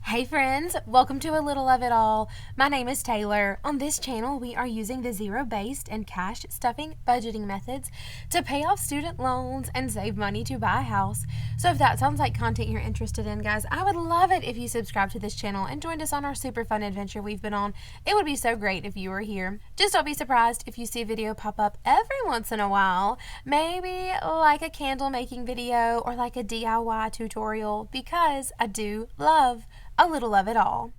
Hey friends, welcome to A Little of It All. My name is Taylor. On this channel, we are using the zero-based and cash stuffing budgeting methods to pay off student loans and save money to buy a house. So if that sounds like content you're interested in, guys, I would love it if you subscribe to this channel and joined us on our super fun adventure we've been on. It would be so great if you were here. Just don't be surprised if you see a video pop up every once in a while, maybe like a candle making video or like a DIY tutorial, because I do love a little of it all.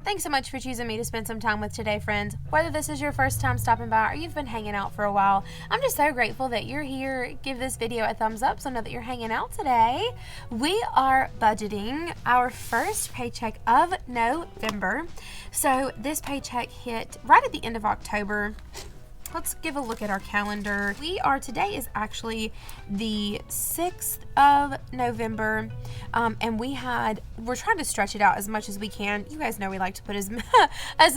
Thanks so much for choosing me to spend some time with today, friends. Whether this is your first time stopping by or you've been hanging out for a while, I'm just so grateful that you're here. Give this video a thumbs up so I know that you're hanging out today. We are budgeting our first paycheck of November. So this paycheck hit right at the end of October. Let's give a look at our calendar. Today is actually the 6th of November, and we're trying to stretch it out as much as we can. You guys know we like to put as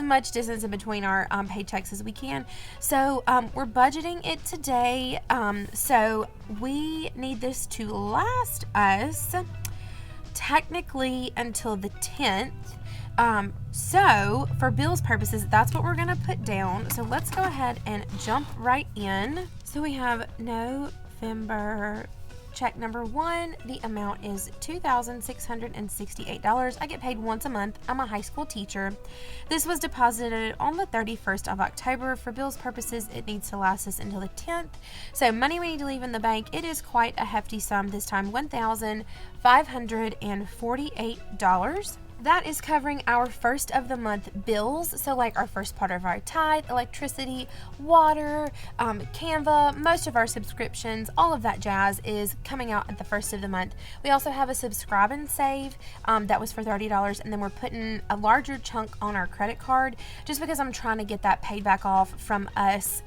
much distance in between our paychecks as we can. So we're budgeting it today. So we need this to last us technically until the 10th. So for bills purposes, that's what we're going to put down. So let's go ahead and jump right in. So we have November check number 1. The amount is $2,668. I get paid once a month. I'm a high school teacher. This was deposited on the 31st of October. For bills purposes, it needs to last us until the 10th. So money we need to leave in the bank, it is quite a hefty sum this time, $1,548. That is covering our first of the month bills. So like our first part of our tithe, electricity, water, Canva, most of our subscriptions, all of that jazz is coming out at the first of the month. We also have a subscribe and save that was for $30, and then we're putting a larger chunk on our credit card just because I'm trying to get that paid back off from us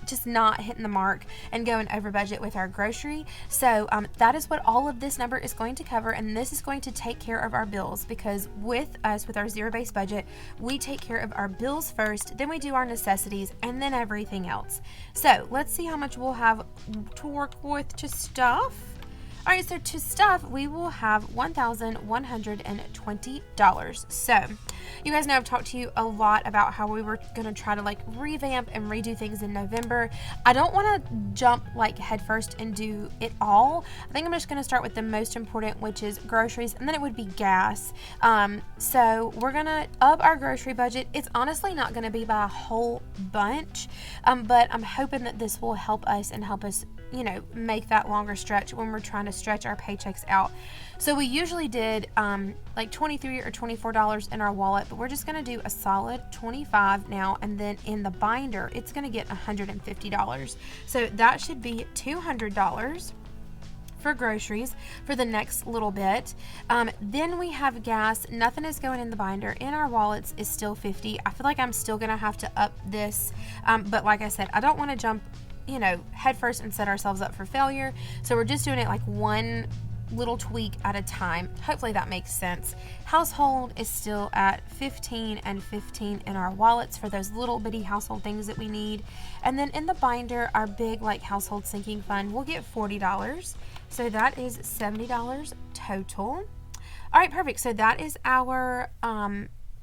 just not hitting the mark and going over budget with our grocery. So that is what all of this number is going to cover, and this is going to take care of our bills, because with our zero-based budget, we take care of our bills first, then we do our necessities, and then everything else. So let's see how much we'll have to work with to stuff. All right, so to stuff, we will have $1,120. So you guys know I've talked to you a lot about how we were going to try to like revamp and redo things in November. I don't want to jump like headfirst and do it all. I think I'm just going to start with the most important, which is groceries, and then it would be gas. So we're going to up our grocery budget. It's honestly not going to be by a whole bunch, but I'm hoping that this will help us and help us, you know, make that longer stretch when we're trying to stretch our paychecks out. So we usually did like $23 or $24 in our wallet, but we're just going to do a solid $25 now, and then in the binder it's going to get $150. So that should be $200 for groceries for the next little bit. Then we have gas. Nothing is going in the binder. In our wallets is still $50. I feel like I'm still going to have to up this, but like I said, I don't want to jump head first and set ourselves up for failure. So we're just doing it like one little tweak at a time. Hopefully that makes sense. Household is still at $15 and $15 in our wallets for those little bitty household things that we need. And then in the binder, our big like household sinking fund, we'll get $40. So that is $70 total. All right, perfect. So that is our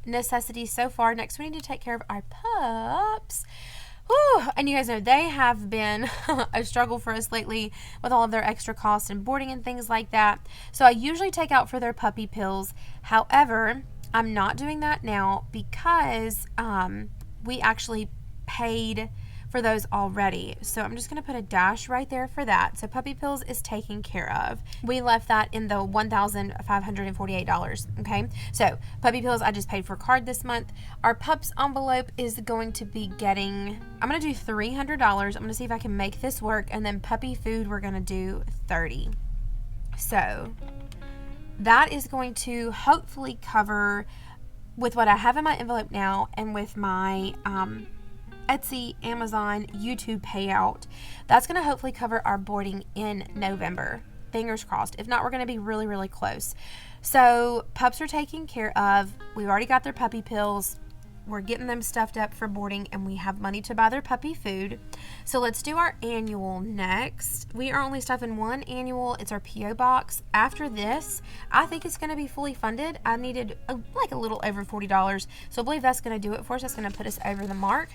necessities so far. Next, we need to take care of our pups. Whew. And you guys know they have been a struggle for us lately with all of their extra costs and boarding and things like that. So I usually take out for their puppy pills. However, I'm not doing that now because we actually paid for those already. So I'm just going to put a dash right there for that. So puppy pills is taken care of. We left that in the $1,548. Okay. So puppy pills, I just paid for card this month. Our pups envelope is going to be getting, I'm going to do $300. I'm going to see if I can make this work. And then puppy food, we're going to do $30. So that is going to hopefully cover with what I have in my envelope now and with my, Etsy, Amazon, YouTube payout. That's going to hopefully cover our boarding in November. Fingers crossed. If not, we're going to be really, really close. So pups are taken care of. We've already got their puppy pills. we're getting them stuffed up for boarding, and we have money to buy their puppy food. So let's do our annual next. We are only stuffing one annual. It's our P.O. box. After this, I think it's going to be fully funded. I needed like a little over $40, so I believe that's going to do it for us. That's going to put us over the mark.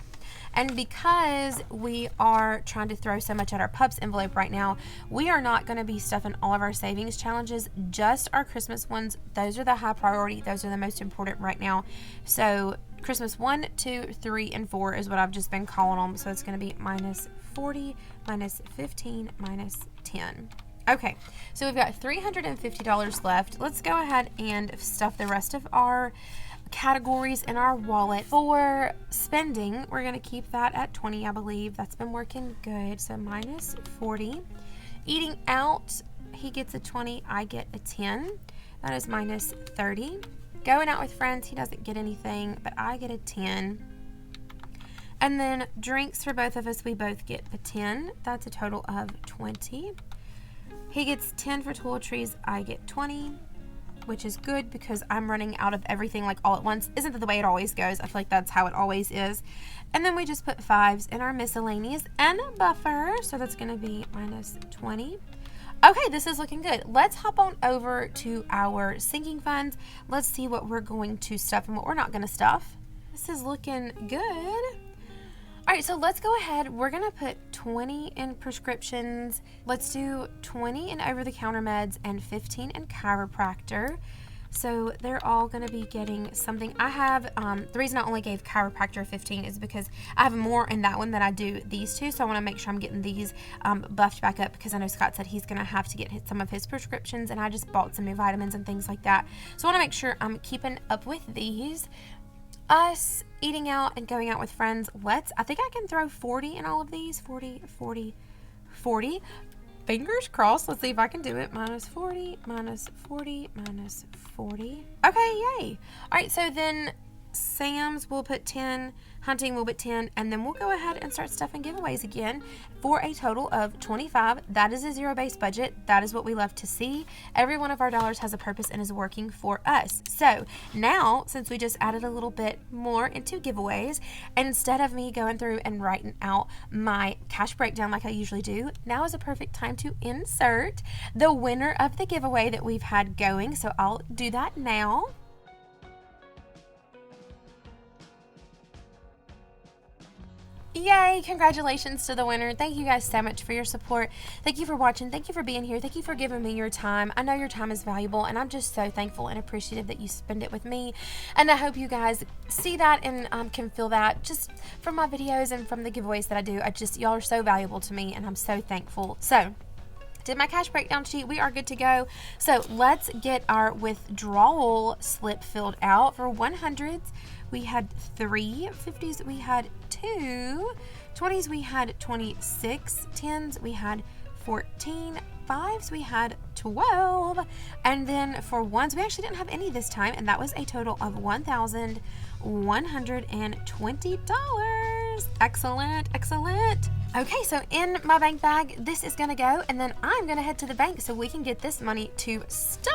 And because we are trying to throw so much at our pups envelope right now, we are not going to be stuffing all of our savings challenges, just our Christmas ones. Those are the high priority. Those are the most important right now. So Christmas 1, 2, 3, and 4 is what I've just been calling them. So it's going to be minus 40, minus 15, minus 10. Okay, so we've got $350 left. Let's go ahead and stuff the rest of our categories in our wallet. For spending, we're going to keep that at 20, I believe. That's been working good. So minus 40. Eating out, he gets a 20, I get a 10. That is minus 30. Going out with friends, he doesn't get anything, but I get a 10. And then drinks for both of us, we both get a 10. That's a total of 20. He gets 10 for toiletries, I get 20. Which is good because I'm running out of everything like all at once. Isn't that the way it always goes? I feel like that's how it always is. And then we just put 5s in our miscellaneous and a buffer. So that's going to be minus 20. Okay, this is looking good. Let's hop on over to our sinking funds. Let's see what we're going to stuff and what we're not going to stuff. This is looking good. All right, so let's go ahead. We're going to put 20 in prescriptions. Let's do 20 in over-the-counter meds and 15 in chiropractor. So they're all going to be getting something. I have, the reason I only gave chiropractor 15 is because I have more in that one than I do these two. So I want to make sure I'm getting these buffed back up, because I know Scott said he's going to have to get some of his prescriptions, and I just bought some new vitamins and things like that. So I want to make sure I'm keeping up with these. Us eating out and going out with friends, I think I can throw 40 in all of these. 40, 40, 40. Fingers crossed. Let's see if I can do it. Minus 40, minus 40, minus 40. Okay, yay. All right, so then Sam's will put 10, hunting will put 10, and then we'll go ahead and start stuffing giveaways again for a total of 25. That is a zero-based budget. That is what we love to see. Every one of our dollars has a purpose and is working for us. So now, since we just added a little bit more into giveaways, instead of me going through and writing out my cash breakdown like I usually do, now is a perfect time to insert the winner of the giveaway that we've had going. So I'll do that now. Yay! Congratulations to the winner. Thank you guys so much for your support. Thank you for watching. Thank you for being here. Thank you for giving me your time. I know your time is valuable, and I'm just so thankful and appreciative that you spend it with me. And I hope you guys see that and can feel that just from my videos and from the giveaways that I do. Y'all are so valuable to me, and I'm so thankful. So, did my cash breakdown sheet. We are good to go. So let's get our withdrawal slip filled out. For 100s, we had 3. 50s, we had 2. 20s, we had 26. 10s, we had 14. 5s, we had 12. And then for 1s, we actually didn't have any this time, and that was a total of $1,120. Excellent, excellent. Okay, so in my bank bag, this is gonna go, and then I'm gonna head to the bank so we can get this money to stuff.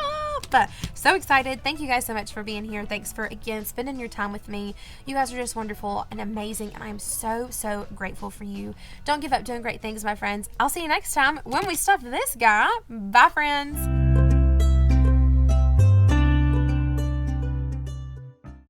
So excited. Thank you guys so much for being here. Thanks for, again, spending your time with me. You guys are just wonderful and amazing, and I'm so, so grateful for you. Don't give up doing great things, my friends. I'll see you next time when we stuff this guy. Bye, friends.